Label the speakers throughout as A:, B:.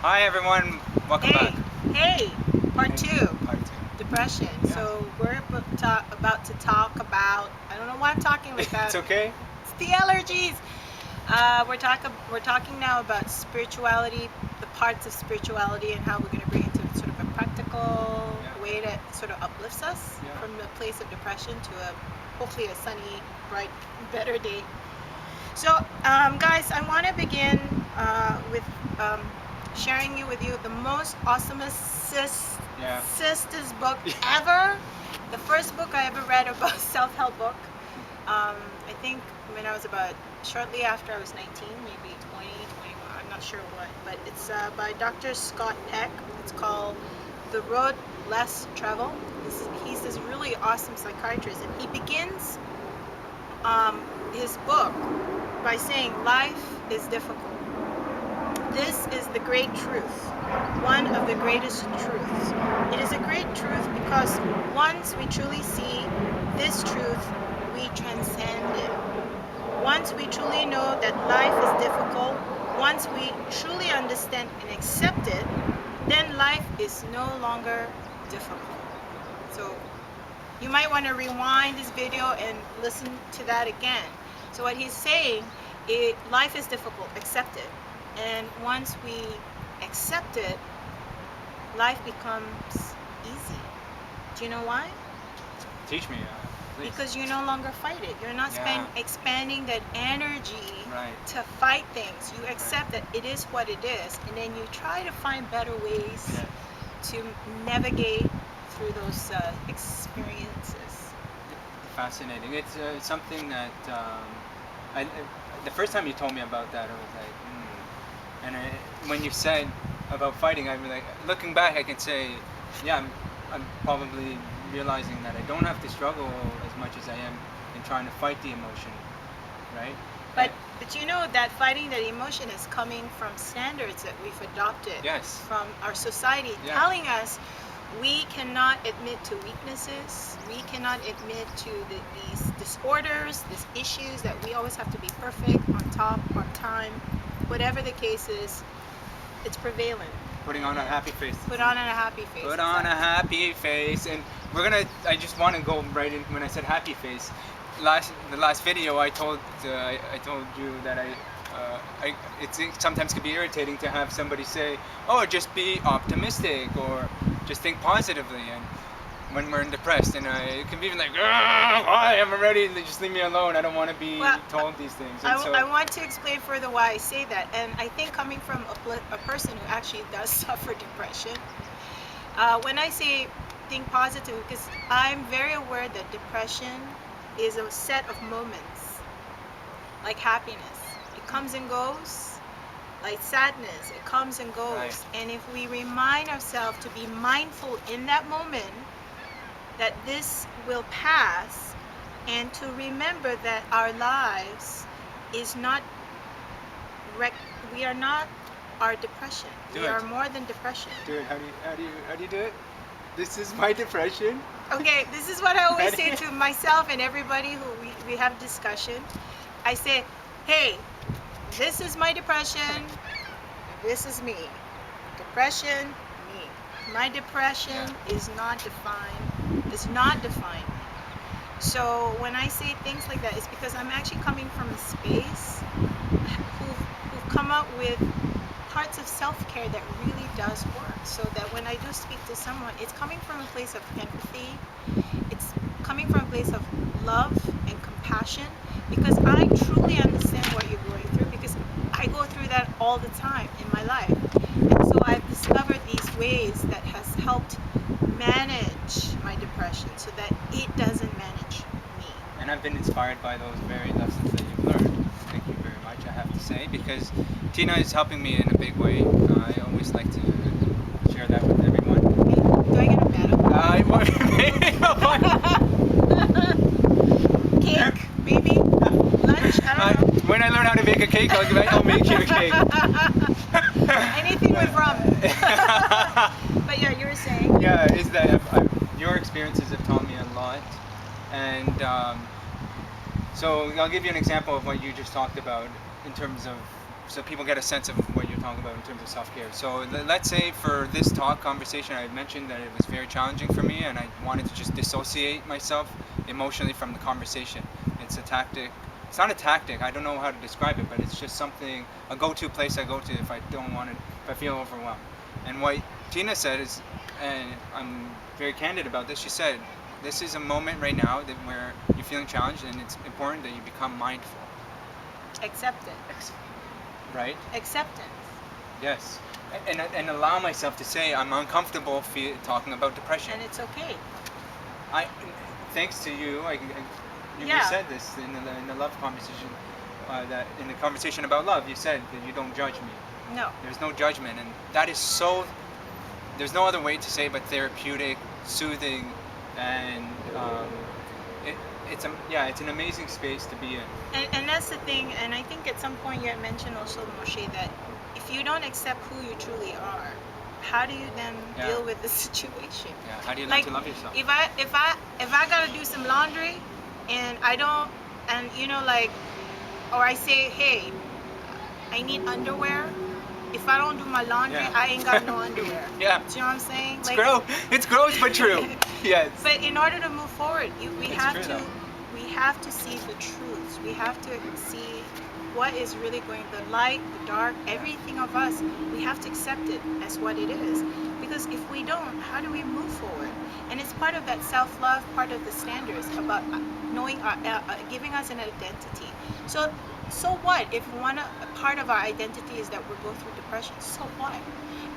A: Hi everyone, welcome back.
B: Hey, part two,
A: Part two.
B: depression.
A: Yeah.
B: So we're about to talk about. I don't know why I'm talking like that.
A: It's okay.
B: It's the allergies. We're talking now about spirituality, the parts of spirituality, and how we're going to bring it to sort of a practical way that sort of uplifts us from the place of depression to a hopefully a sunny, bright, better day. So, guys, I want to begin with sharing with you the most awesomest sisters book ever. The first book I ever read about self-help book. I think when I was about shortly after I was 19, maybe 20, 21. I'm not sure what, but it's by Dr. Scott Peck. It's called The Road Less Traveled. He's this really awesome psychiatrist, and he begins his book by saying life is difficult. This is the great truth, one of the greatest truths. It is a great truth because once we truly see this truth, we transcend it. Once we truly know that life is difficult, once we truly understand and accept it, then life is no longer difficult. So you might want to rewind this video and listen to that again. So what he's saying is life is difficult, accept it. And once we accept it, life becomes easy. Do you know why?
A: Teach me, please.
B: Because you no longer fight it. You're not expanding that energy to fight things. You accept that it is what it is, and then you try to find better ways to navigate through those experiences.
A: Fascinating. It's something that the first time you told me about that, I was like, and when you said about fighting, I was like, looking back, I can say, yeah, I'm probably realizing that I don't have to struggle as much as I am in trying to fight the emotion, right?
B: But you know that fighting that emotion is coming from standards that we've adopted from our society, telling us we cannot admit to weaknesses, we cannot admit to these disorders, these issues, that we always have to be perfect, on top, on time, whatever the case is, it's prevalent.
A: Putting on a happy face.
B: Put on a happy face.
A: Put on a happy face. And I just want to go right in when I said happy face. The last video I told you that it sometimes can be irritating to have somebody say, oh, just be optimistic or just think positively, and when we're depressed, and it can be even like, why am I ready? Just leave me alone. I don't want to be told these things. And
B: I want to explain further why I say that, and I think coming from a person who actually does suffer depression, when I say think positive, because I'm very aware that depression is a set of moments, like happiness. It comes and goes. Like sadness, it comes and goes. And if we remind ourselves to be mindful in that moment that this will pass, and to remember that our lives is not we are not our depression. We are more than depression.
A: Do it. How do you do it? This is my depression.
B: Okay, this is what I always say to myself and everybody who we have discussion. I say, hey, this is my depression. This is me. Depression, me. My depression is not defined. It's not defined. So when I say things like that, it's because I'm actually coming from a space who've come up with parts of self-care that really does work. So that when I do speak to someone, it's coming from a place of empathy. It's coming from a place of love and compassion, because I truly understand what you're going through, because I go through that all the time in my life. And so I've discovered these ways that has helped manage my depression so that it doesn't manage me.
A: And I've been inspired by those very lessons that you've learned. Thank you very much, I have to say, because Tina is helping me in a big way. I always like to share that with everyone.
B: Do I get a medal?
A: I want
B: cake, maybe? Lunch? I don't know.
A: When I learn how to bake a cake, I'll make you a cake.
B: Anything with rum. But yeah, you were saying?
A: Yeah, is that your experiences have taught me a lot. And so I'll give you an example of what you just talked about in terms of, so people get a sense of what you're talk about in terms of self-care. So let's say for this conversation, I mentioned that it was very challenging for me, and I wanted to just dissociate myself emotionally from the conversation. It's a tactic. It's not a tactic. I don't know how to describe it, but it's just something, a go-to place I go to if I don't want to, if I feel overwhelmed. And what Tina said is, and I'm very candid about this, she said, this is a moment right now where you're feeling challenged, and it's important that you become mindful.
B: Accept it.
A: Right?
B: Acceptance.
A: Yes. And allow myself to say I'm uncomfortable talking about depression.
B: And it's okay.
A: Thanks to you, you said this in the love conversation, that in the conversation about love, you said that you don't judge me.
B: No.
A: There's no judgment, and that is so. There's no other way to say it but therapeutic, soothing, and it's an amazing space to be in.
B: And that's the thing, and I think at some point you had mentioned also, Moshe, that if you don't accept who you truly are, how do you then deal with the situation?
A: Yeah, how do you learn to love yourself?
B: If I gotta do some laundry and I don't, and or I say, hey, I need underwear. If I don't do my laundry, I ain't got no underwear.
A: Yeah.
B: Do you know what I'm saying?
A: It's gross but true. Yes.
B: But in order to move forward, we have to see the truths. We have to see what is really going, the light, the dark, everything of us. We have to accept it as what it is. Because if we don't, how do we move forward? And it's part of that self-love, part of the standards about knowing, giving us an identity. So what if part of our identity is that we go through depression? So what?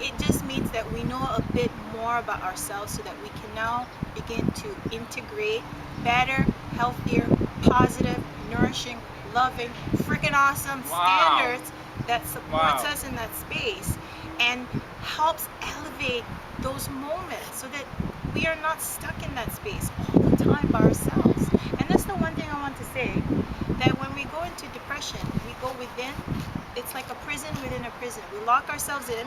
B: It just means that we know a bit more about ourselves so that we can now begin to integrate better, healthier, positive, nourishing, loving, freaking awesome standards that supports us in that space and helps elevate those moments so that we are not stuck in that space all the time by ourselves. And that's the one thing I want to say, that when we go into depression, we go within. It's like a prison within a prison. We lock ourselves in,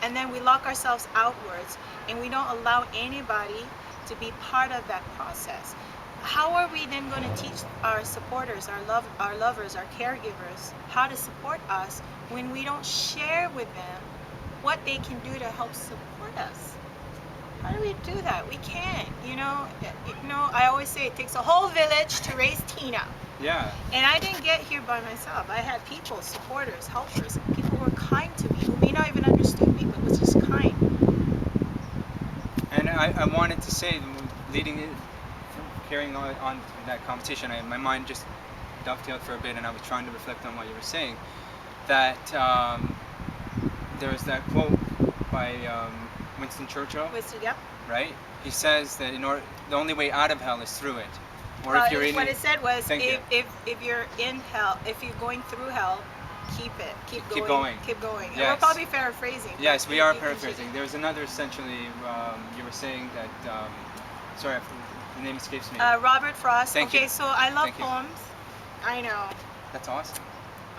B: and then we lock ourselves outwards, and we don't allow anybody to be part of that process. How are we then going to teach our supporters, our lovers, our caregivers, how to support us when we don't share with them what they can do to help support us? How do we do that? We can't. I always say it takes a whole village to raise Tina.
A: Yeah.
B: And I didn't get here by myself. I had people, supporters, helpers, people who were kind to me, who may not even understood me, but was just kind.
A: And I wanted to say, carrying on that conversation, my mind just dovetailed for a bit, and I was trying to reflect on what you were saying. That there was that quote by Winston Churchill.
B: Yep.
A: Right? He says that the only way out of hell is through it. Or
B: what
A: it
B: said was, if you're in hell, if you're going through hell, keep going.
A: Yes.
B: And we're probably paraphrasing.
A: Yes, we are paraphrasing. There's another, essentially, you were saying that, sorry, the name escapes me.
B: Robert Frost.
A: Thank you.
B: So I love poems. I know.
A: That's awesome.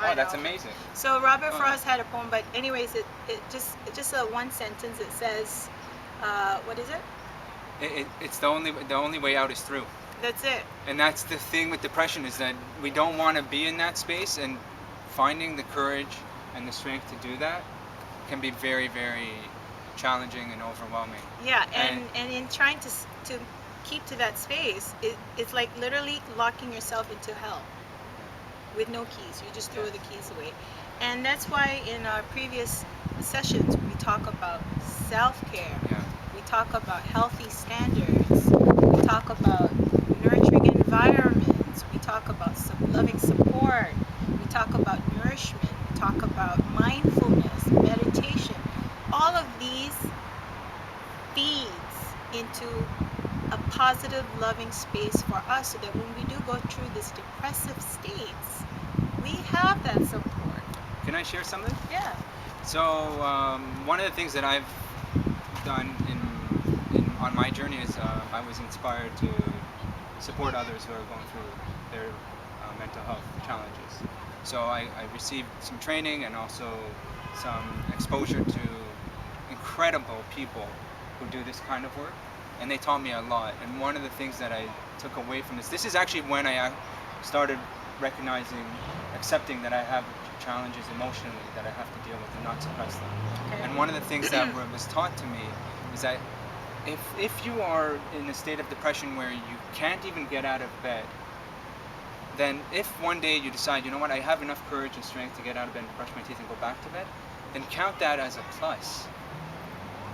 B: That's
A: amazing.
B: So Robert Frost had a poem, but anyways, it just a one sentence. It says, what is it?
A: It's the only way out is through.
B: That's it.
A: And that's the thing with depression, is that we don't want to be in that space, and finding the courage and the strength to do that can be very, very challenging and overwhelming.
B: Yeah, and in trying to keep to that space, it's like literally locking yourself into hell with no keys. You just throw the keys away. And that's why in our previous sessions we talk about self-care.
A: Yeah.
B: We talk about healthy standards. We talk about nurturing environments. We talk about loving support. We talk about nourishment. We talk about mindfulness, meditation. All of these feeds into a positive, loving space for us, so that when we do go through this depressive states, we have that support.
A: Can I share something?
B: Yeah.
A: So one of the things that I've done on my journey is I was inspired to support others who are going through their mental health challenges. So I received some training and also some exposure to incredible people who do this kind of work, and they taught me a lot. And one of the things that I took away from this is actually when I started recognizing, accepting that I have challenges emotionally that I have to deal with and not suppress them.
B: Okay.
A: And one of the things that was taught to me is that if you are in a state of depression where you can't even get out of bed, then if one day you decide, you know what, I have enough courage and strength to get out of bed and brush my teeth and go back to bed, then count that as a plus.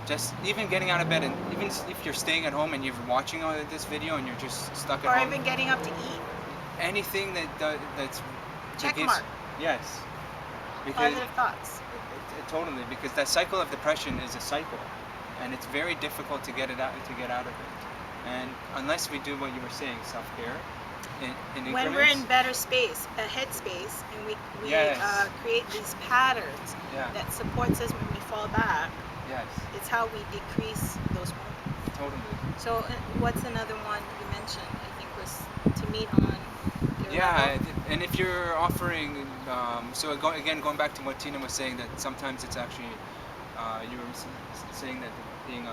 A: Just even getting out of bed, and even if you're staying at home and you're watching all of this video and you're just stuck at
B: Or
A: home,
B: even getting up to eat.
A: anything that's
B: Check
A: gives,
B: mark.
A: yes, because
B: Positive thoughts.
A: totally, because that cycle of depression is a cycle, and it's very difficult to get out of it. And unless we do what you were saying, self-care, in
B: When we're in better space, a head space, and we
A: Yes.
B: create these patterns
A: Yeah.
B: that supports us when we fall back,
A: Yes,
B: it's how we decrease those moments.
A: totally.
B: So what's another one you mentioned? I think was to meet on your
A: Yeah,
B: level.
A: and if you're offering, going back to what Tina was saying, that sometimes it's actually, you were saying that being,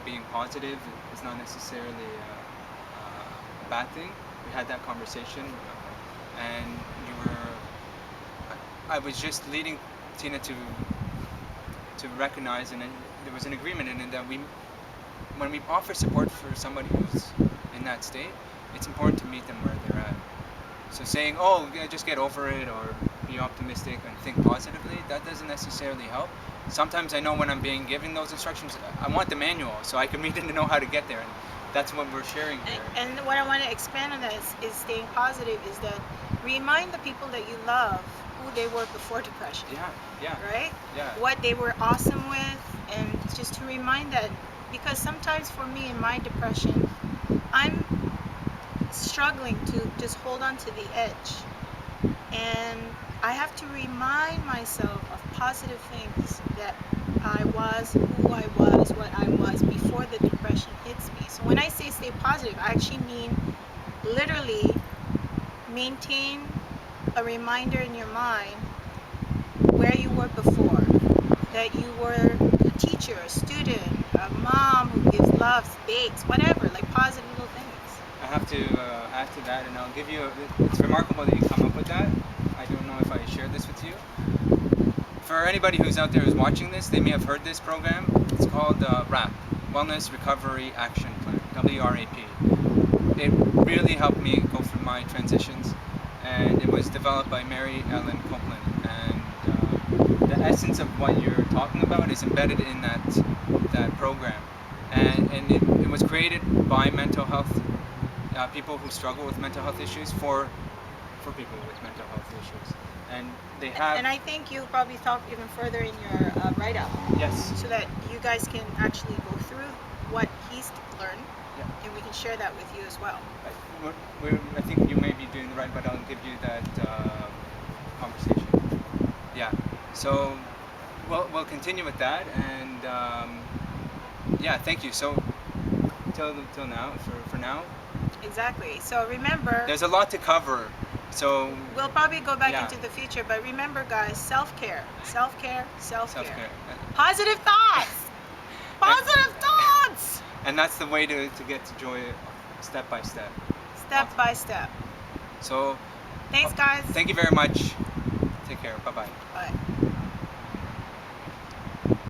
A: being positive is not necessarily a bad thing. We had that conversation, and you were, I was just leading Tina to recognize, and then there was an agreement in it that when we offer support for somebody who's in that state, it's important to meet them where they're at. So saying, oh, yeah, just get over it, or be optimistic and think positively, that doesn't necessarily help. Sometimes I know when I'm being given those instructions, I want the manual so I can read it to know how to get there, and that's what we're sharing here.
B: And what I want to expand on that is staying positive, is that remind the people that you love who they were before depression.
A: Yeah.
B: Right?
A: Yeah.
B: What they were awesome with, and just to remind that, because sometimes for me in my depression, I'm struggling to just hold on to the edge. And I have to remind myself of positive things, that I was who I was, what I was before the depression hits me. So when I say stay positive, I actually mean literally maintain a reminder in your mind where you were before, that you were a teacher, a student, a mom who gives love, bakes, whatever, like positive little things.
A: I have to add to that, and I'll give you. It's remarkable that you come up with that. I don't know if I shared this with you. For anybody who's out there who's watching this, they may have heard this program. It's called WRAP, Wellness Recovery Action Plan, WRAP. It really helped me go through my transitions, and it was developed by Mary Ellen Copeland. And the essence of what you're talking about is embedded in that program, and it was created by mental health people who struggle with mental health issues for people with mental health issues, and they have.
B: And I think you probably talk even further in your write-up.
A: Yes.
B: So that you guys can actually go through what he's learned,
A: Yeah.
B: and we can share that with you as well.
A: I think you may be doing the right, but I'll give you that conversation. Yeah. So we'll continue with that, and yeah, thank you. So till now, for now.
B: Exactly. So remember,
A: There's a lot to cover. So
B: we'll probably go back
A: yeah.
B: into the future, but remember, guys, self-care, self-care, self-care.
A: Self-care.
B: Positive thoughts. Positive thoughts.
A: And that's the way to get to joy, step by step.
B: Step by step.
A: So
B: Thanks, guys.
A: thank you very much. Take care. Bye-bye.
B: Bye.